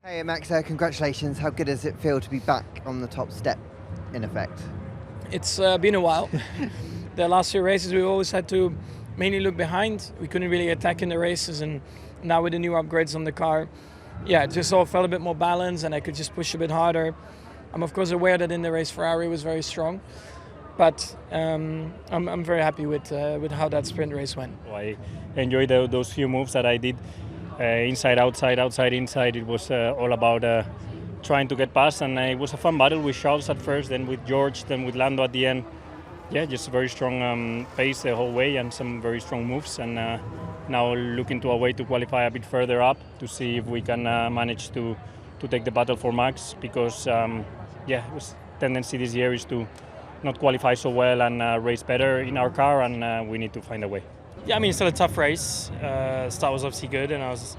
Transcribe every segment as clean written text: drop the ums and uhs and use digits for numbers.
Hey Max, congratulations. How good does it feel to be back on the top step, in effect? It's been a while. The last few races we always had to mainly look behind. We couldn't really attack in the races, and now with the new upgrades on the car, it just all felt a bit more balanced and I could just push a bit harder. I'm of course aware that in the race Ferrari was very strong, but I'm very happy with how that sprint race went. I enjoyed those few moves that I did. Inside, outside, outside, inside. It was all about trying to get past, and it was a fun battle with Charles at first, then with George, then with Lando at the end. Yeah, just a very strong pace the whole way and some very strong moves. And now looking to a way to qualify a bit further up to see if we can manage to take the battle for Max, because it was tendency this year is to not qualify so well and race better in our car, and we need to find a way. Yeah, I mean, it's still a tough race. Start was obviously good, and I was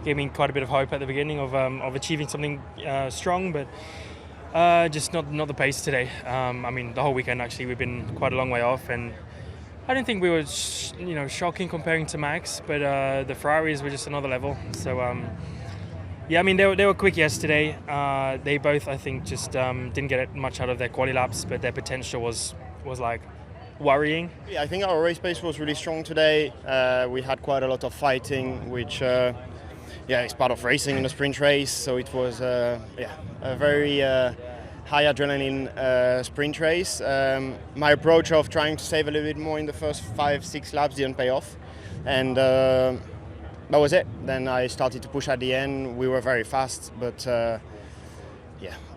giving quite a bit of hope at the beginning of achieving something strong, but just not the pace today. I mean, the whole weekend actually we've been quite a long way off, and I don't think we were shocking comparing to Max, but the Ferraris were just another level. So I mean, they were quick yesterday. They both, I think, just didn't get much out of their quali laps, but their potential was like worrying. Yeah, I think our race pace was really strong today. We had quite a lot of fighting, which it's part of racing in a sprint race. So it was a very high adrenaline sprint race. My approach of trying to save a little bit more in the first 5-6 laps didn't pay off, and that was it. Then I started to push at the end. We were very fast, but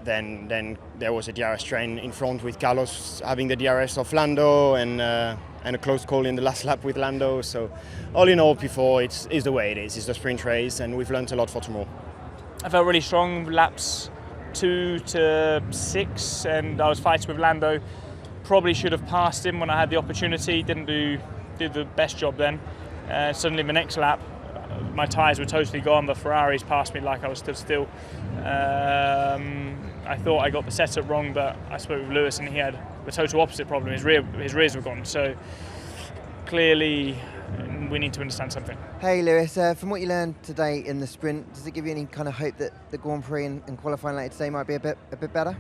then there was a DRS train in front with Carlos having the DRS of Lando, and a close call in the last lap with Lando. So all in all, P4 it's the way it is. It's a sprint race, and we've learned a lot for tomorrow. I felt really strong laps 2 to 6, and I was fighting with Lando. Probably should have passed him when I had the opportunity. Didn't do the best job then. Suddenly the next lap, my tyres were totally gone. The Ferraris passed me like I was stood still. I thought I got the setup wrong, but I spoke with Lewis and he had the total opposite problem. His rears were gone. So clearly we need to understand something. Hey Lewis, from what you learned today in the sprint, does it give you any kind of hope that the Grand Prix and qualifying later today might be a bit better?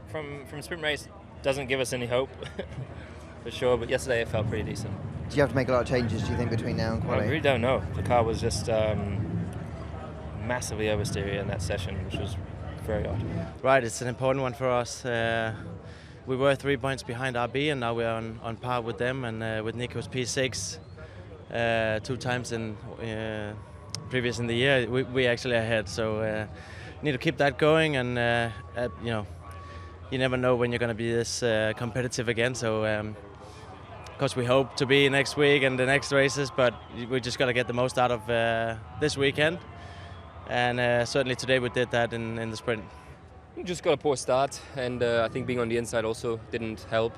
From sprint race, doesn't give us any hope for sure, but yesterday it felt pretty decent. Do you have to make a lot of changes, do you think, between now and I qualifying? really don't know. The car was just massively oversteery in that session, which was very odd. Right, it's an important one for us. We were 3 points behind RB, and now we're on par with them, and with Nico's P6 2 times in previous in the year, we actually ahead. So need to keep that going, and you never know when you're going to be this competitive again. So of course we hope to be next week and the next races, but we just got to get the most out of this weekend. And certainly today we did that in the sprint. We just got a poor start, and I think being on the inside also didn't help.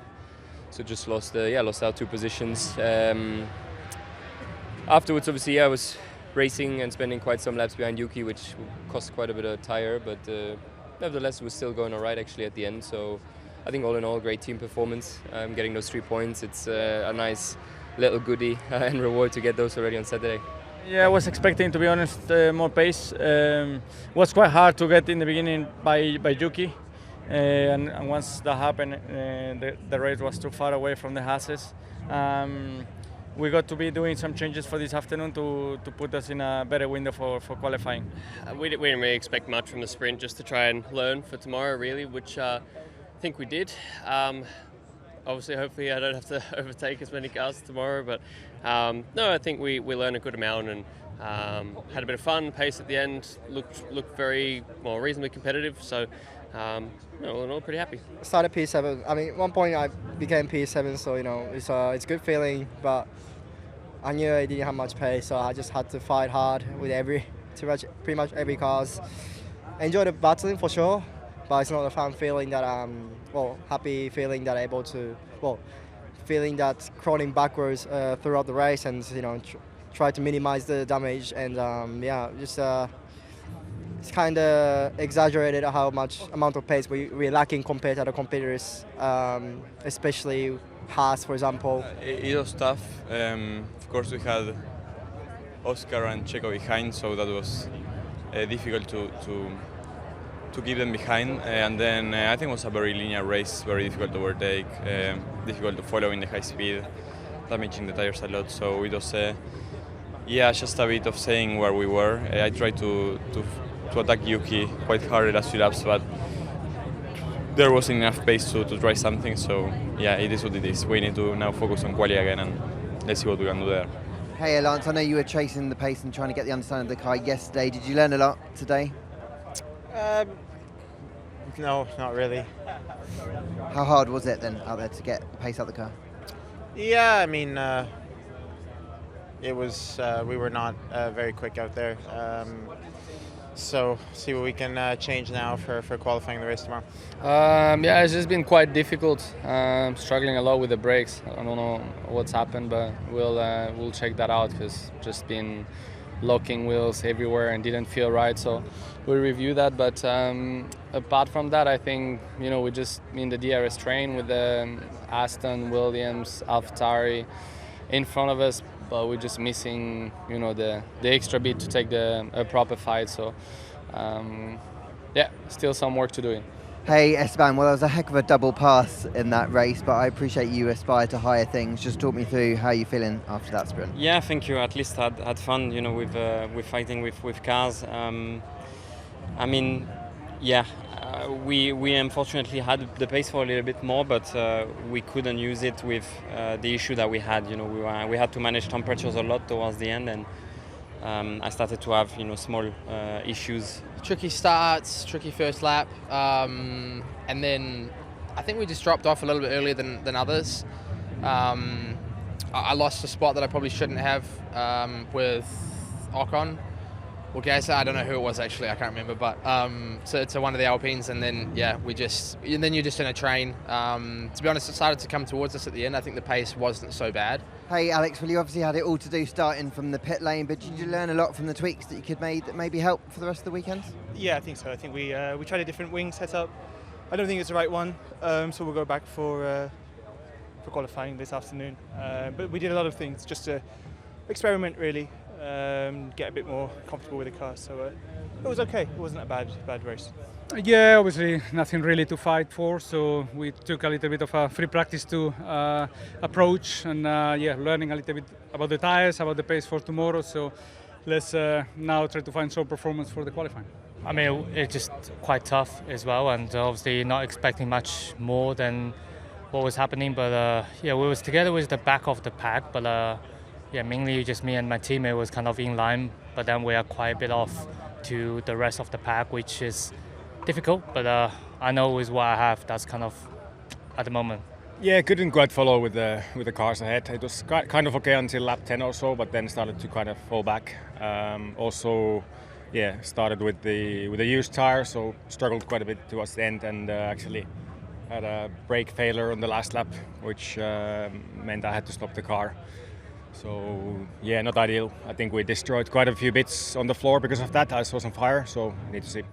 So just lost out 2 positions. Afterwards, obviously, I was racing and spending quite some laps behind Yuki, which cost quite a bit of tire, but nevertheless, it was still going all right actually at the end. So I think all in all, great team performance. Getting those 3 points, it's a nice little goodie and reward to get those already on Saturday. Yeah, I was expecting, to be honest, more pace. Was quite hard to get in the beginning by Yuki, and once that happened, the race was too far away from the Hasses. We got to be doing some changes for this afternoon to put us in a better window for qualifying. We didn't really expect much from the sprint, just to try and learn for tomorrow, really, which I think we did. Obviously, hopefully I don't have to overtake as many cars tomorrow, but no, I think we learned a good amount and had a bit of fun. Pace at the end looked very reasonably competitive, so all in all, pretty happy. Started P7. I mean, at one point I became P7, so it's a good feeling, but I knew I didn't have much pace, so I just had to fight hard with pretty much every cars. Enjoyed the battling for sure, but it's not a fun feeling that happy feeling that I'm able to, feeling that crawling backwards throughout the race and try to minimize the damage, and it's kind of exaggerated how much amount of pace we're lacking compared to other competitors, especially Haas, for example. It was tough. Of course, we had Oscar and Checo behind, so that was difficult to keep them behind. And then I think it was a very linear race, very difficult to overtake, difficult to follow in the high speed, damaging the tires a lot. So it was, just a bit of saying where we were. I tried to attack Yuki quite hard the last few laps, but there wasn't enough pace to try something. So yeah, it is what it is. We need to now focus on quali again, and let's see what we can do there. Hey Lance, I know you were chasing the pace and trying to get the understanding of the car yesterday. Did you learn a lot today? No, not really. How hard was it then out there to get the pace out of the car? Yeah, I mean, it was. We were not very quick out there. So see what we can change now for qualifying the race tomorrow. It's just been quite difficult. Struggling a lot with the brakes. I don't know what's happened, but we'll check that out, because just been locking wheels everywhere and didn't feel right. So we'll review that. But apart from that, I think we just in the DRS train with the Aston, Williams, AlphaTauri in front of us. But we're just missing, the extra bit to take a proper fight. So, still some work to do. Hey Esteban, well, there was a heck of a double pass in that race, but I appreciate you aspire to higher things. Just talk me through how you're feeling after that sprint. Yeah, thank you. At least had fun, with fighting with cars. We unfortunately had the pace for a little bit more, but we couldn't use it with the issue that we had. We had to manage temperatures a lot towards the end, and I started to have small issues. Tricky starts, tricky first lap, and then I think we just dropped off a little bit earlier than others. I lost a spot that I probably shouldn't have with Ocon. Well, guys, I don't know who it was actually. I can't remember, but to one of the Alpines, and then you're just in a train. To be honest, it started to come towards us at the end. I think the pace wasn't so bad. Hey Alex, well, you obviously had it all to do starting from the pit lane, but did you learn a lot from the tweaks that you could make that maybe help for the rest of the weekend? Yeah, I think so. I think we tried a different wing setup. I don't think it's the right one, so we'll go back for qualifying this afternoon. But we did a lot of things just to experiment, really. Get a bit more comfortable with the car, so it was okay. It wasn't a bad race. Yeah, obviously nothing really to fight for, so we took a little bit of a free practice to approach and learning a little bit about the tires, about the pace for tomorrow. So let's now try to find some performance for the qualifying. I mean, it's just quite tough as well, and obviously not expecting much more than what was happening. But we was together with the back of the pack, but mainly just me and my teammate was kind of in line, but then we are quite a bit off to the rest of the pack, which is difficult, but I know with what I have, that's kind of at the moment. Yeah, couldn't quite follow with the cars ahead. It was kind of okay until lap 10 or so, but then started to kind of fall back. Started with the used tire, so struggled quite a bit towards the end, and actually had a brake failure on the last lap, which meant I had to stop the car. So not ideal. I think we destroyed quite a few bits on the floor because of that. I saw some fire, so we need to see.